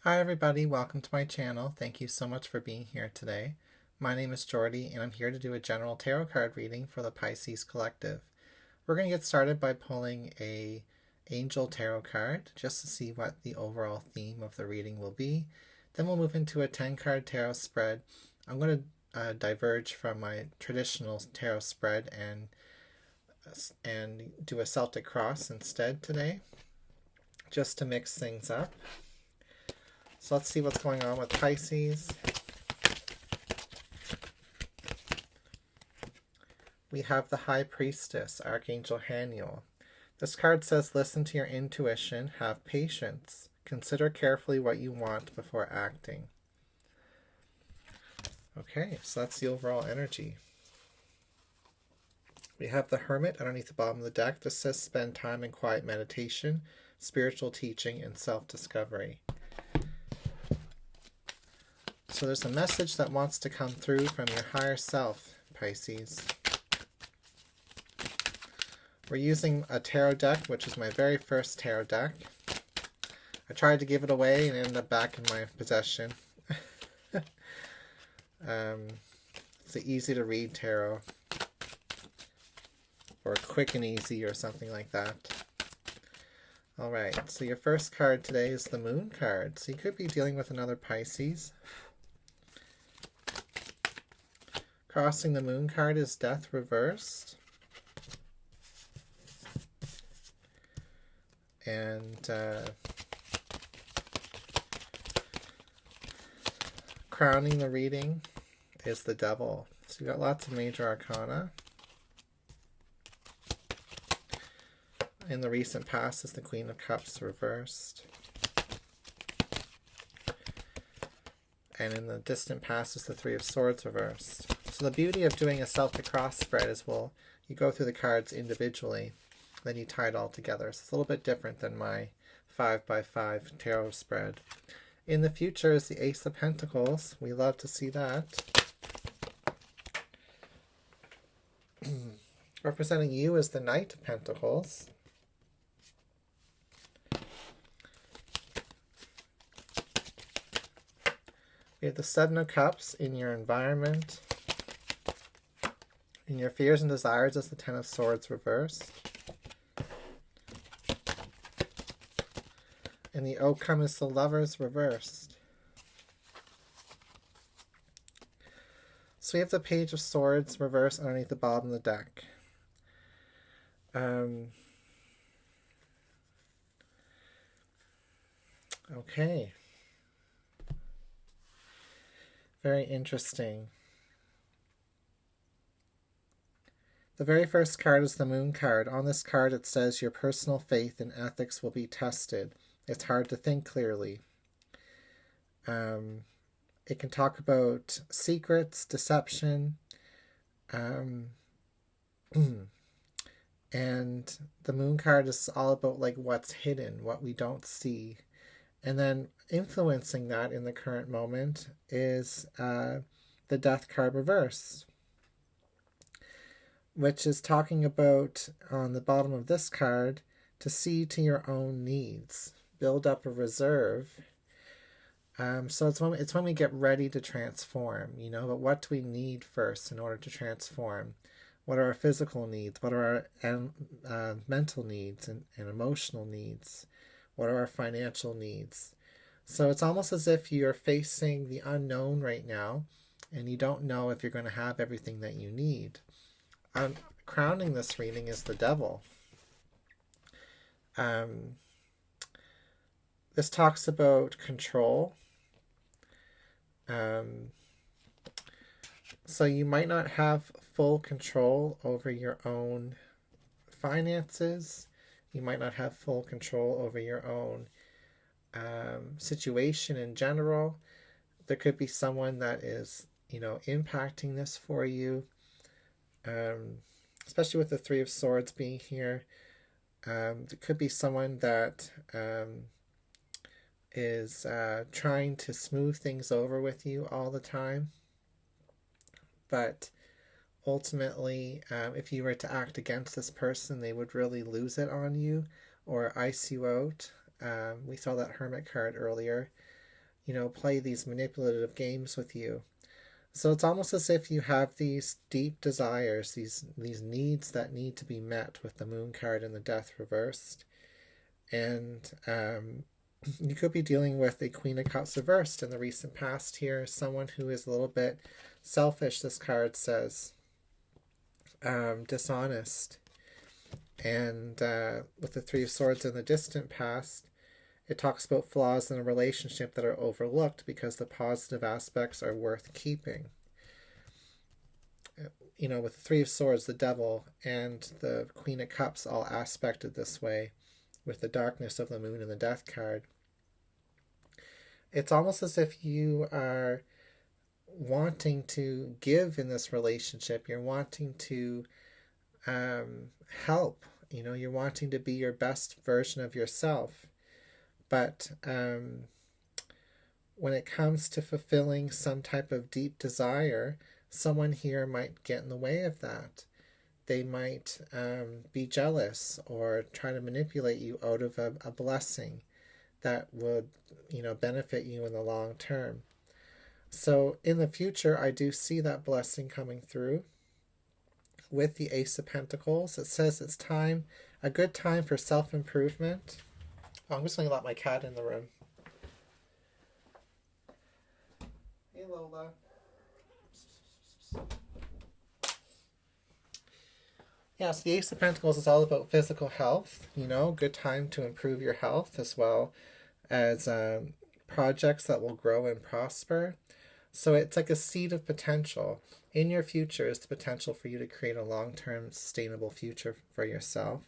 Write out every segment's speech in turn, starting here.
Hi everybody, welcome to my channel. Thank you so much for being here today. My name is Jordy and I'm here to do a general tarot card reading for the Pisces Collective. We're going to get started by pulling a angel tarot card just to see what the overall theme of the reading will be. Then we'll move into a 10-card tarot spread. I'm going to diverge from my traditional tarot spread and do a Celtic cross instead today, just to mix things up. So let's see what's going on with Pisces. We have the High Priestess, Archangel Haniel. This card says, listen to your intuition, have patience, consider carefully what you want before acting. Okay, so that's the overall energy. We have the Hermit underneath the bottom of the deck. This says, spend time in quiet meditation, spiritual teaching, and self-discovery. So there's a message that wants to come through from your higher self, Pisces. We're using a tarot deck, which is my very first tarot deck. I tried to give it away and it ended up back in my possession. It's the easy to read tarot, or quick and easy, or something like that. Alright, so your first card today is the Moon card. So you could be dealing with another Pisces. Crossing the Moon card is Death reversed. And crowning the reading is the Devil. So you've got lots of major arcana. In the recent past is the Queen of Cups reversed. And in the distant past is the Three of Swords reversed. So the beauty of doing a Celtic cross spread is, well, you go through the cards individually, then you tie it all together. So it's a little bit different than my 5x5 tarot spread. In the future is the Ace of Pentacles. We love to see that. Representing you is the Knight of Pentacles. We have the Seven of Cups in your environment. In your fears and desires is the Ten of Swords reversed. And the outcome is the Lovers reversed. So we have the Page of Swords reversed underneath the bottom of the deck. Okay. Very interesting. The very first card is the Moon card. On this card it says your personal faith and ethics will be tested. It's hard to think clearly. It can talk about secrets, deception, and the Moon card is all about like what's hidden, what we don't see. And then influencing that in the current moment is the Death card reverse, which is talking about, on the bottom of this card, to see to your own needs. Build up a reserve. So it's when we get ready to transform, you know, but what do we need first in order to transform? What are our physical needs? What are our mental needs and emotional needs? What are our financial needs? So it's almost as if you're facing the unknown right now, and you don't know if you're going to have everything that you need. Crowning this reading is the Devil. This talks about control. So you might not have full control over your own finances. You might not have full control over your own situation in general. There could be someone that is, you know, impacting this for you. Especially with the Three of Swords being here. There could be someone that is trying to smooth things over with you all the time. But ultimately, if you were to act against this person, they would really lose it on you or ice you out. We saw that Hermit card earlier. play these manipulative games with you. So it's almost as if you have these deep desires, these needs that need to be met with the Moon card and the Death reversed. And you could be dealing with a Queen of Cups reversed in the recent past here, someone who is a little bit selfish, this card says, dishonest. And with the Three of Swords in the distant past, it talks about flaws in a relationship that are overlooked because the positive aspects are worth keeping. With the Three of Swords, the Devil, and the Queen of Cups all aspected this way, with the darkness of the Moon and the Death card. It's almost as if you are wanting to give in this relationship. You're wanting to help. You're wanting to be your best version of yourself. But when it comes to fulfilling some type of deep desire, someone here might get in the way of that. They might be jealous or try to manipulate you out of a blessing that would, benefit you in the long term. So in the future, I do see that blessing coming through. With the Ace of Pentacles, it says it's a good time for self-improvement. I'm just going to let my cat in the room. Hey, Lola. Yeah, so the Ace of Pentacles is all about physical health. Good time to improve your health, as well as projects that will grow and prosper. So it's like a seed of potential. In your future is the potential for you to create a long-term sustainable future for yourself,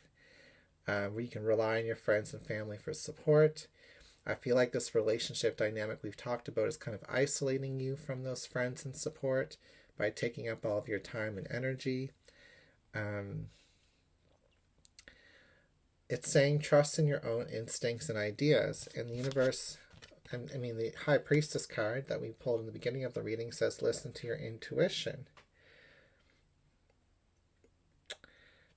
where you can rely on your friends and family for support. I feel like this relationship dynamic we've talked about is kind of isolating you from those friends and support by taking up all of your time and energy. It's saying trust in your own instincts and ideas. And the universe, the High Priestess card that we pulled in the beginning of the reading says listen to your intuition.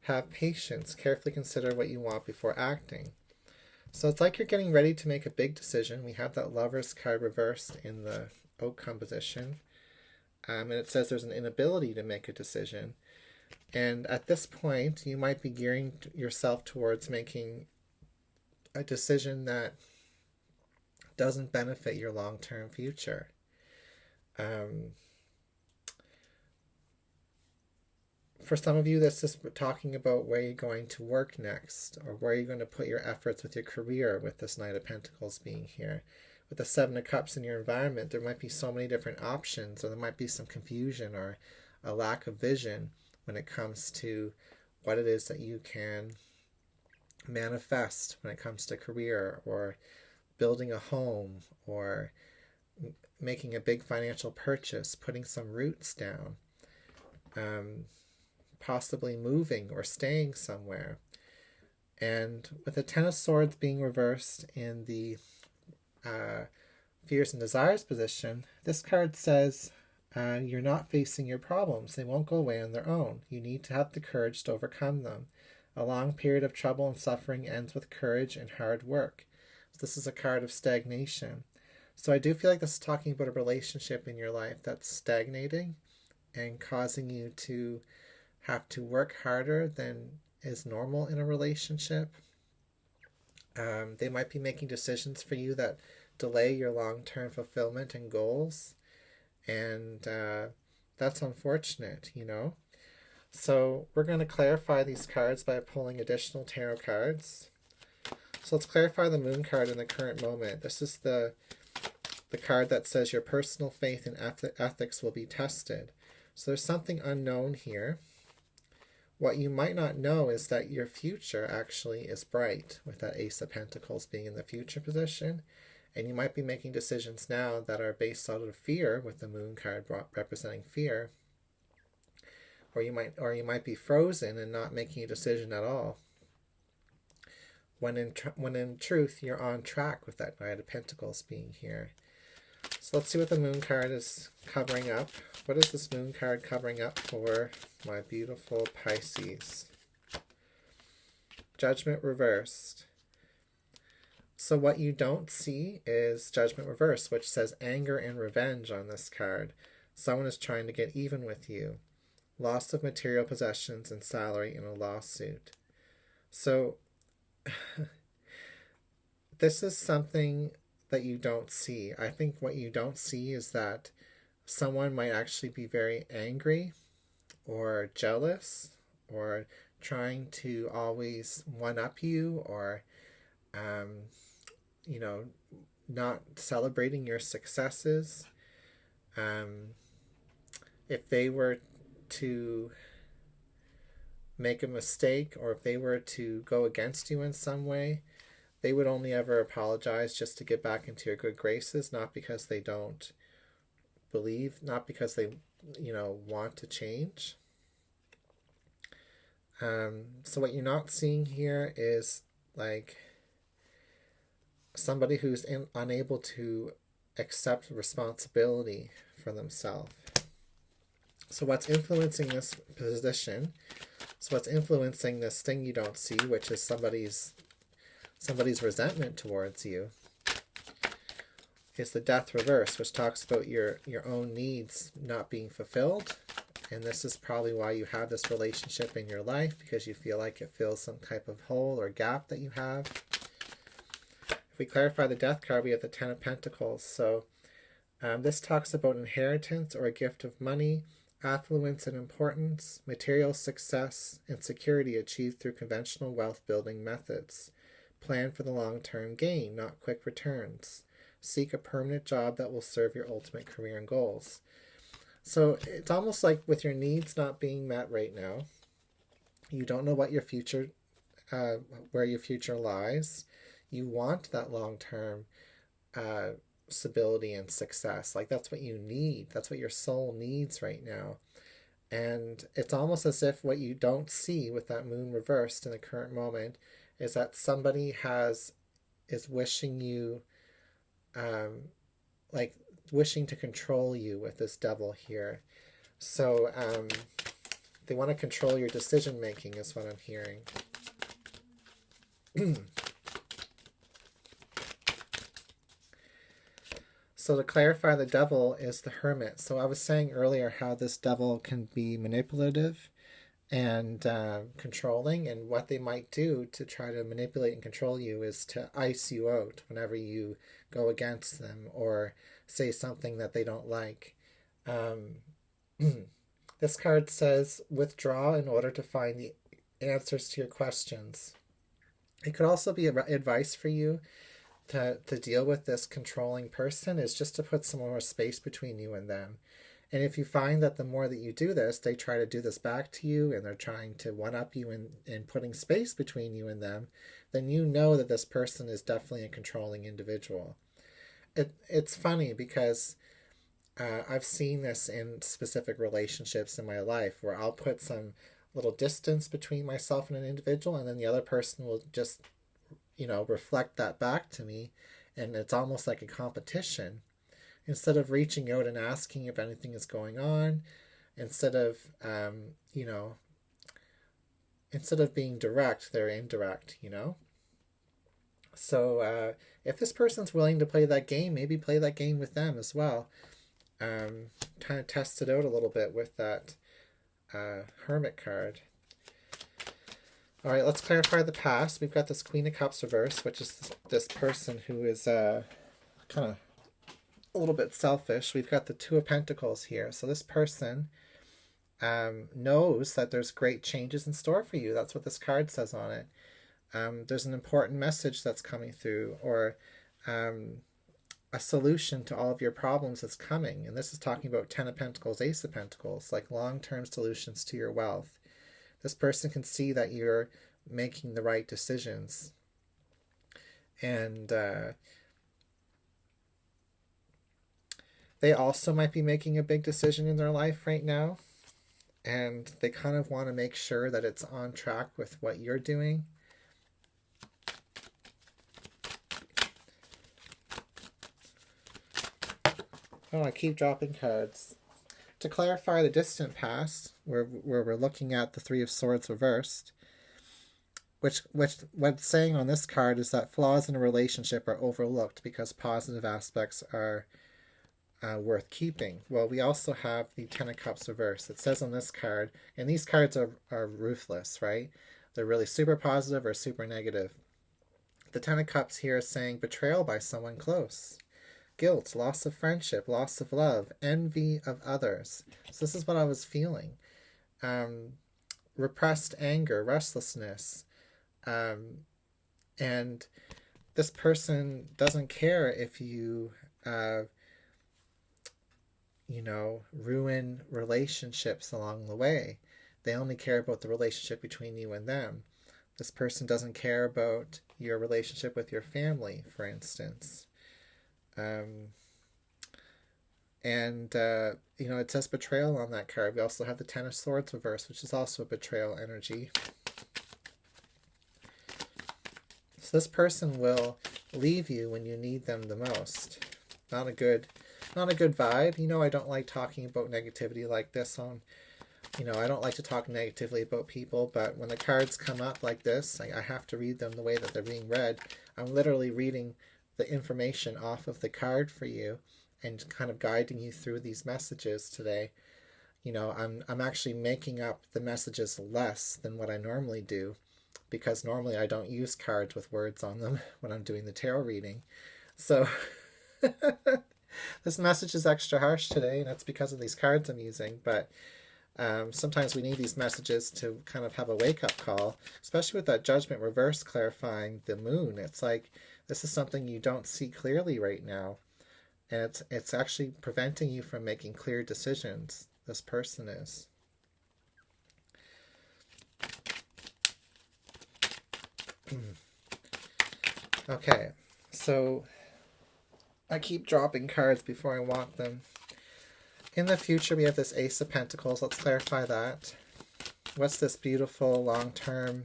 Have patience. Carefully consider what you want before acting. So it's like you're getting ready to make a big decision. We have that Lovers card reversed in the Oak composition. And it says there's an inability to make a decision. And at this point, you might be gearing yourself towards making a decision that doesn't benefit your long-term future. For some of you, this is talking about where you're going to work next, or where you're going to put your efforts with your career, with this Knight of Pentacles being here. With the Seven of Cups in your environment, there might be so many different options, or there might be some confusion or a lack of vision when it comes to what it is that you can manifest when it comes to career, or building a home, or making a big financial purchase, putting some roots down, possibly moving or staying somewhere. And with the Ten of Swords being reversed in the Fears and Desires position, this card says you're not facing your problems. They won't go away on their own. You need to have the courage to overcome them. A long period of trouble and suffering ends with courage and hard work. So this is a card of stagnation. So I do feel like this is talking about a relationship in your life that's stagnating and causing you to have to work harder than is normal in a relationship. They might be making decisions for you that delay your long-term fulfillment and goals. And that's unfortunate, So we're going to clarify these cards by pulling additional tarot cards. So let's clarify the Moon card in the current moment. This is the card that says your personal faith and ethics will be tested. So there's something unknown here. What you might not know is that your future actually is bright, with that Ace of Pentacles being in the future position. And you might be making decisions now that are based out of fear, with the Moon card representing fear. Or you might be frozen and not making a decision at all. When in truth, you're on track with that Knight of Pentacles being here. So let's see what the Moon card is covering up. What is this Moon card covering up for my beautiful Pisces? Judgment reversed. So what you don't see is Judgment reverse, which says anger and revenge on this card. Someone is trying to get even with you. Loss of material possessions and salary in a lawsuit. So this is something that you don't see. I think what you don't see is that someone might actually be very angry or jealous or trying to always one-up you, or you know, not celebrating your successes. If they were to make a mistake, or if they were to go against you in some way, they would only ever apologize just to get back into your good graces, not because they don't believe, not because they, want to change. So what you're not seeing here is like somebody who's unable to accept responsibility for themselves. So what's influencing this position, so what's influencing this thing you don't see, which is somebody's resentment towards you, is the Death reverse, which talks about your own needs not being fulfilled. And this is probably why you have this relationship in your life, because you feel like it fills some type of hole or gap that you have. If we clarify the Death card, we have the Ten of Pentacles. So this talks about inheritance or a gift of money, affluence and importance, material success, and security achieved through conventional wealth-building methods. Plan for the long-term gain, not quick returns. Seek a permanent job that will serve your ultimate career and goals. So it's almost like with your needs not being met right now, you don't know what your future, where your future lies. You want that long-term stability and success. Like that's what you need. That's what your soul needs right now. And it's almost as if what you don't see with that moon reversed in the current moment is that somebody is wishing you, wishing to control you with this Devil here. So they want to control your decision making is what I'm hearing. So to clarify, the Devil is the Hermit. So I was saying earlier how this Devil can be manipulative and controlling, and what they might do to try to manipulate and control you is to ice you out whenever you go against them or say something that they don't like. This card says, withdraw in order to find the answers to your questions. It could also be advice for you to deal with this controlling person, is just to put some more space between you and them. And if you find that the more that you do this, they try to do this back to you, and they're trying to one-up you in putting space between you and them, then you know that this person is definitely a controlling individual. It's funny because I've seen this in specific relationships in my life where I'll put some little distance between myself and an individual, and then the other person will just, reflect that back to me, and it's almost like a competition. Instead of reaching out and asking if anything is going on, instead of being direct, they're indirect, So if this person's willing to play that game, maybe play that game with them as well. Kind of test it out a little bit with that Hermit card. All right, let's clarify the past. We've got this Queen of Cups reverse, which is this person who is kind of a little bit selfish. We've got the Two of Pentacles here. So this person knows that there's great changes in store for you. That's what this card says on it. There's an important message that's coming through, or a solution to all of your problems that's coming. And this is talking about Ten of Pentacles, Ace of Pentacles, like long-term solutions to your wealth. This person can see that you're making the right decisions. And they also might be making a big decision in their life right now. And they kind of want to make sure that it's on track with what you're doing. Oh, I keep dropping cards. To clarify the distant past, where we're looking at the Three of Swords reversed, What's saying on this card is that flaws in a relationship are overlooked because positive aspects are worth keeping. Well, we also have the Ten of Cups reversed. It says on this card, and these cards are ruthless, right? They're really super positive or super negative. The Ten of Cups here is saying betrayal by someone close, guilt, loss of friendship, loss of love, envy of others. So this is what I was feeling. Repressed anger, restlessness. And this person doesn't care if you, ruin relationships along the way. They only care about the relationship between you and them. This person doesn't care about your relationship with your family, for instance. It says betrayal on that card. We also have the Ten of Swords reversed, which is also a betrayal energy. So this person will leave you when you need them the most. Not a good vibe. I don't like talking about negativity like this on, I don't like to talk negatively about people, but when the cards come up like this, I have to read them the way that they're being read. I'm literally reading the information off of the card for you and kind of guiding you through these messages today. I'm actually making up the messages less than what I normally do, because normally I don't use cards with words on them when I'm doing the tarot reading. So this message is extra harsh today, and that's because of these cards I'm using. But sometimes we need these messages to kind of have a wake-up call, especially with that Judgment reverse clarifying the moon. It's like this is something you don't see clearly right now, and it's actually preventing you from making clear decisions. This person is. Okay, so I keep dropping cards before I want them. In the future, we have this Ace of Pentacles. Let's clarify that. What's this beautiful long-term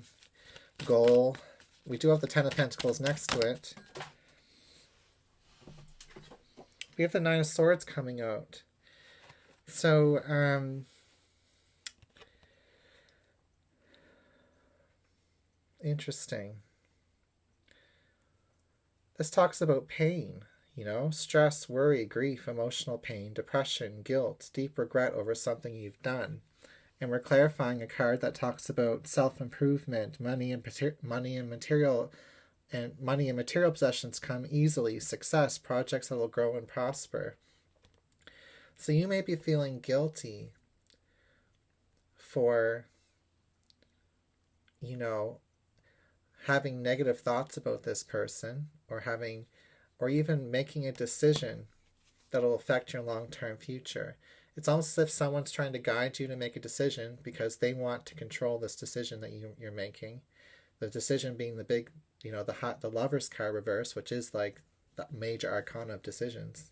goal? We do have the Ten of Pentacles next to it. We have the Nine of Swords coming out. So, interesting. This talks about pain, stress, worry, grief, emotional pain, depression, guilt, deep regret over something you've done. And we're clarifying a card that talks about self-improvement, money and material possessions come easily, success, projects that will grow and prosper. So you may be feeling guilty for, having negative thoughts about this person, or even making a decision that will affect your long-term future. It's almost as if someone's trying to guide you to make a decision because they want to control this decision that you're making. The decision being the big, the Lover's card reverse, which is like the major arcana of decisions.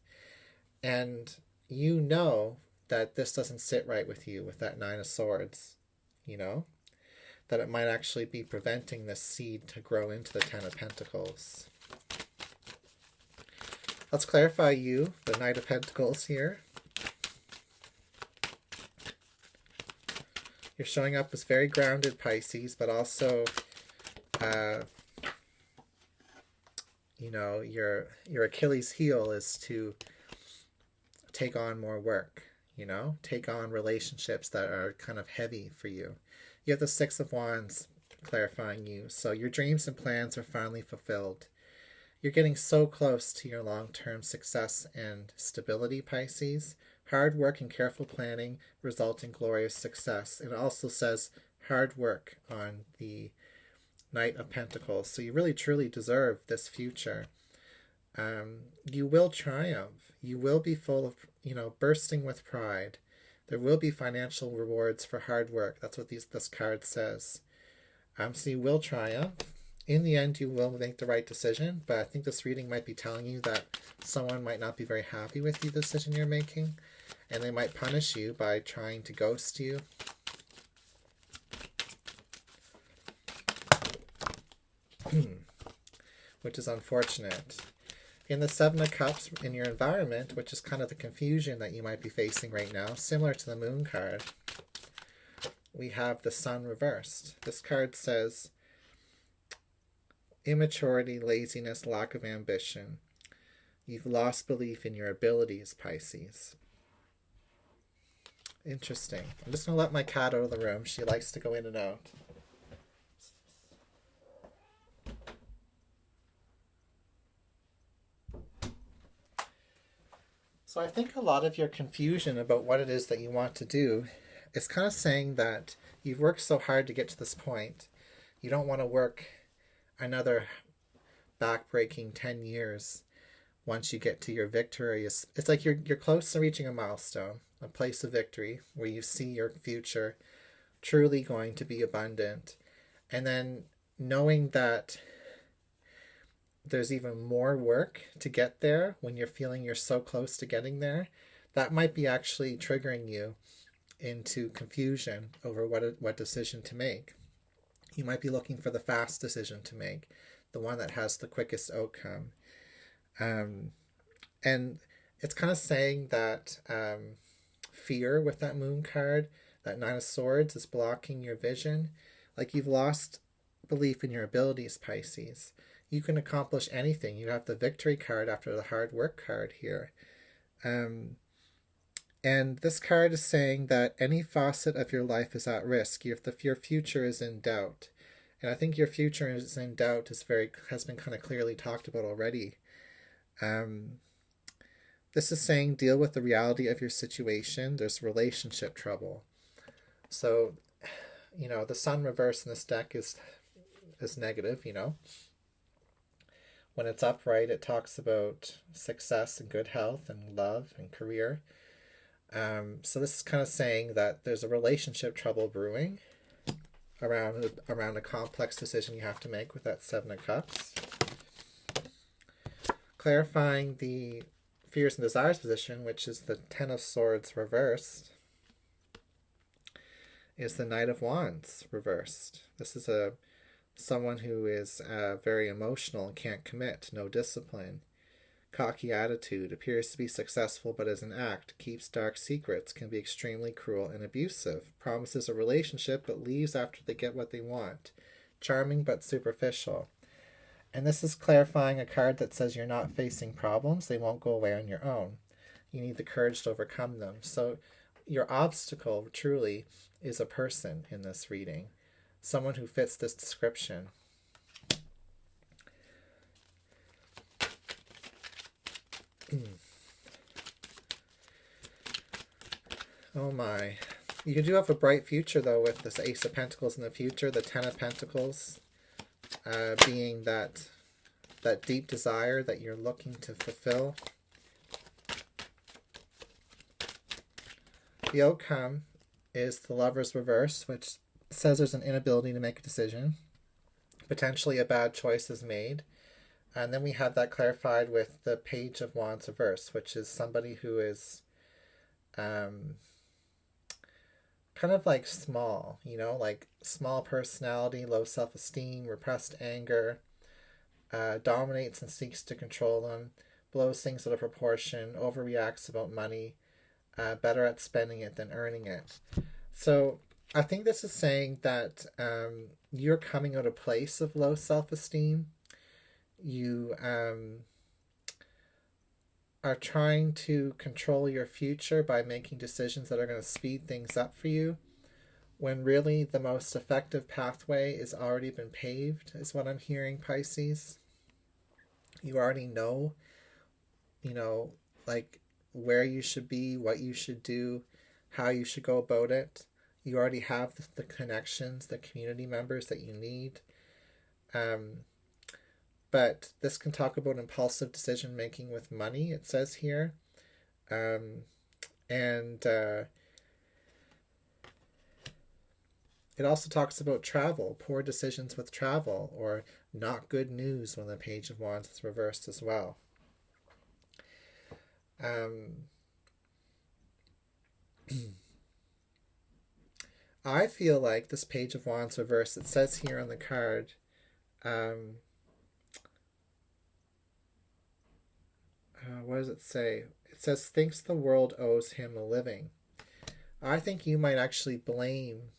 And that this doesn't sit right with you with that Nine of Swords, that it might actually be preventing this seed to grow into the Ten of Pentacles. Let's clarify the Knight of Pentacles here. You're showing up as very grounded, Pisces, but also, your Achilles heel is to take on more work, take on relationships that are kind of heavy for you. You have the Six of Wands clarifying you. So your dreams and plans are finally fulfilled. You're getting so close to your long-term success and stability, Pisces. Hard work and careful planning result in glorious success. It also says hard work on the Knight of Pentacles. So you really truly deserve this future. You will triumph. You will be full of, bursting with pride. There will be financial rewards for hard work. That's what this card says. So you will triumph. In the end, you will make the right decision, but I think this reading might be telling you that someone might not be very happy with the decision you're making, and they might punish you by trying to ghost you. Which is unfortunate. In the Seven of Cups, in your environment, which is kind of the confusion that you might be facing right now, similar to the Moon card, we have the Sun reversed. This card says, immaturity, laziness, lack of ambition. You've lost belief in your abilities, Pisces. Interesting. I'm just going to let my cat out of the room. She likes to go in and out. So I think a lot of your confusion about what it is that you want to do is kind of saying that you've worked so hard to get to this point. You don't want to work another back-breaking 10 years once you get to your victory. It's like you're close to reaching a milestone, a place of victory where you see your future truly going to be abundant. And then knowing that there's even more work to get there when you're feeling you're so close to getting there, that might be actually triggering you into confusion over what decision to make. You might be looking for the fast decision to make, the one that has the quickest outcome. And it's kind of saying that fear with that moon card, that Nine of Swords, is blocking your vision. Like you've lost belief in your abilities, Pisces. You can accomplish anything. You have the victory card after the hard work card here. And this card is saying that any facet of your life is at risk if your future is in doubt. And I think your future is in doubt has been kind of clearly talked about already. This is saying deal with the reality of your situation. There's relationship trouble. So, the sun reversed in this deck is negative, When it's upright, it talks about success and good health and love and career. So this is kind of saying that there's a relationship trouble brewing around a complex decision you have to make with that Seven of Cups. Clarifying the fears and desires position, which is the Ten of Swords reversed, is the Knight of Wands reversed. This is someone who is very emotional and can't commit, no discipline, cocky attitude, appears to be successful but as an act, keeps dark secrets, can be extremely cruel and abusive, promises a relationship but leaves after they get what they want, charming but superficial. And this is clarifying a card that says you're not facing problems, they won't go away on your own. You need the courage to overcome them. So your obstacle truly is a person in this reading. Someone who fits this description. Oh my. You do have a bright future though with this Ace of Pentacles in the future, the Ten of Pentacles being that deep desire that you're looking to fulfill. The outcome is the Lover's reverse, which says there's an inability to make a decision. Potentially a bad choice is made. And then we have that clarified with the Page of Wands reverse, which is somebody who is kind of like small, like small personality, low self-esteem, repressed anger, dominates and seeks to control them, blows things out of proportion, overreacts about money, better at spending it than earning it. So I think this is saying that you're coming out of a place of low self-esteem. You are trying to control your future by making decisions that are going to speed things up for you, when really the most effective pathway has already been paved, is what I'm hearing, Pisces. You already know, like where you should be, what you should do, how you should go about it. You already have the connections, the community members that you need. But this can talk about impulsive decision making with money, it says here. It also talks about travel, poor decisions with travel, or not good news when the Page of Wands is reversed as well. I feel like this Page of Wands reversed, it says here on the card, what does it say? It says, thinks the world owes him a living. I think you might actually blame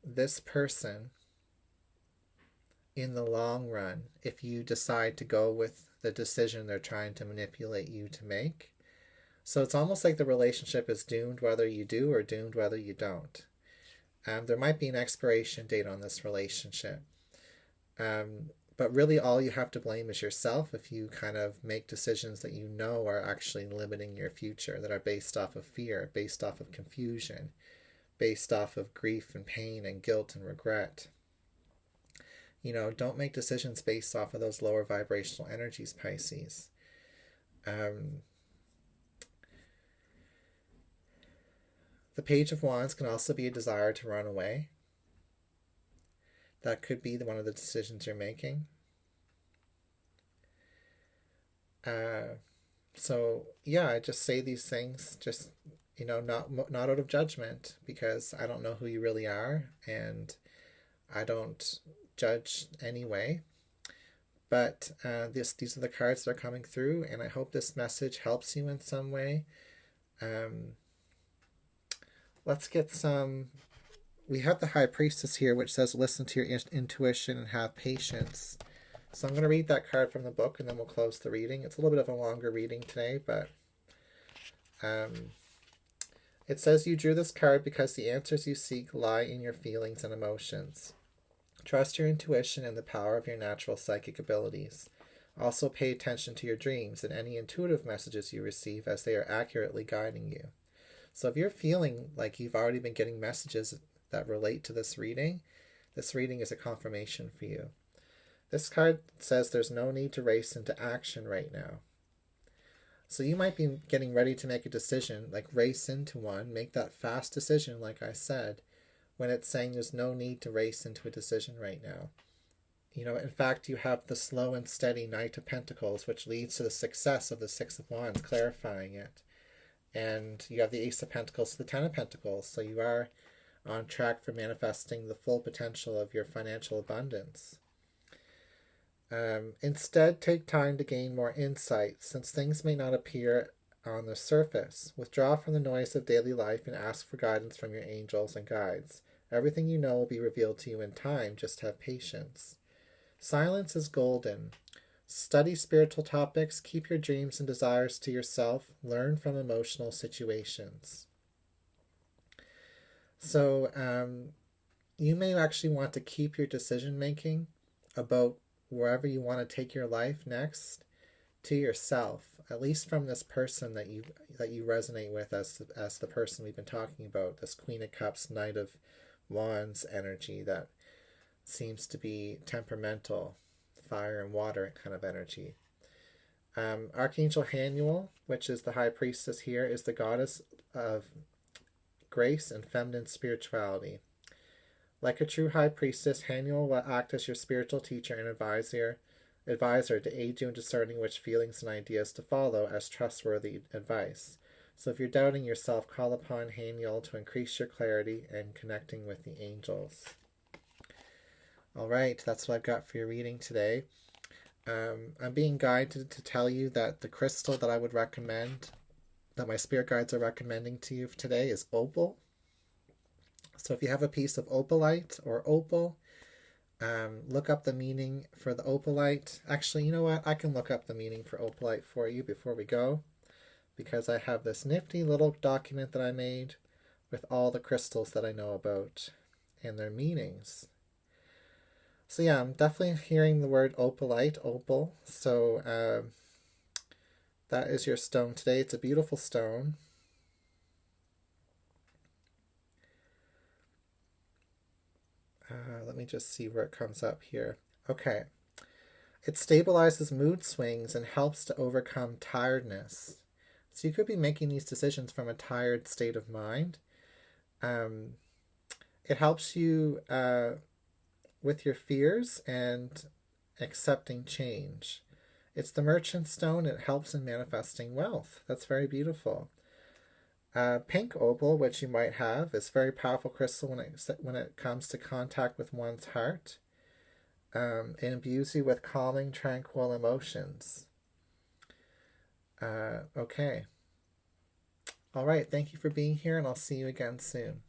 this person in the long run if you decide to go with the decision they're trying to manipulate you to make. So it's almost like the relationship is doomed whether you do or doomed whether you don't. There might be an expiration date on this relationship. But really all you have to blame is yourself if you kind of make decisions that you know are actually limiting your future, that are based off of fear, based off of confusion, based off of grief and pain and guilt and regret. You know, don't make decisions based off of those lower vibrational energies, Pisces. The Page of Wands can also be a desire to run away. That could be one of the decisions you're making. So yeah, I just say these things just, you know, not out of judgment, because I don't know who you really are and I don't judge anyway. But these are the cards that are coming through, and I hope this message helps you in some way. Let's get some. We have the High Priestess here, which says listen to your intuition and have patience. So I'm going to read that card from the book, and then we'll close the reading. It's a little bit of a longer reading today, but it says you drew this card because the answers you seek lie in your feelings and emotions. Trust your intuition and the power of your natural psychic abilities. Also pay attention to your dreams and any intuitive messages you receive, as they are accurately guiding you. So if you're feeling like you've already been getting messages that relate to this reading is a confirmation for you. This card says there's no need to race into action right now. So you might be getting ready to make a decision, like race into one, make that fast decision like I said, when it's saying there's no need to race into a decision right now. You know, in fact, you have the slow and steady Knight of Pentacles, which leads to the success of the Six of Wands, clarifying it. And you have the Ace of Pentacles to the Ten of Pentacles, so you are on track for manifesting the full potential of your financial abundance. Instead, take time to gain more insight, since things may not appear on the surface. Withdraw from the noise of daily life and ask for guidance from your angels and guides. Everything you know will be revealed to you in time, just have patience. Silence is golden. Study spiritual topics, keep your dreams and desires to yourself, learn from emotional situations. So you may actually want to keep your decision making about wherever you want to take your life next to yourself, at least from this person that you resonate with as the person we've been talking about, this Queen of Cups, Knight of Wands energy that seems to be temperamental, fire and water kind of energy. Archangel Haniel, which is the High Priestess here, is the goddess of grace and feminine spirituality. Like a true High Priestess, Haniel will act as your spiritual teacher and advisor to aid you in discerning which feelings and ideas to follow as trustworthy advice. So if you're doubting yourself, call upon Haniel to increase your clarity and connecting with the angels. All right, that's what I've got for your reading today. I'm being guided to tell you that the crystal that I would recommend, that my spirit guides are recommending to you today, is opal. So if you have a piece of opalite or opal, look up the meaning for the opalite. Actually, you know what? I can look up the meaning for opalite for you before we go, because I have this nifty little document that I made with all the crystals that I know about and their meanings. So yeah, I'm definitely hearing the word opalite, opal. So that is your stone today. It's a beautiful stone. Let me just see where it comes up here. Okay. It stabilizes mood swings and helps to overcome tiredness. So you could be making these decisions from a tired state of mind. It helps you with your fears and accepting change. It's the Merchant Stone. It helps in manifesting wealth. That's very beautiful. Pink opal, which you might have, is a very powerful crystal when it comes to contact with one's heart. It imbues you with calming, tranquil emotions. Okay. All right. Thank you for being here, and I'll see you again soon.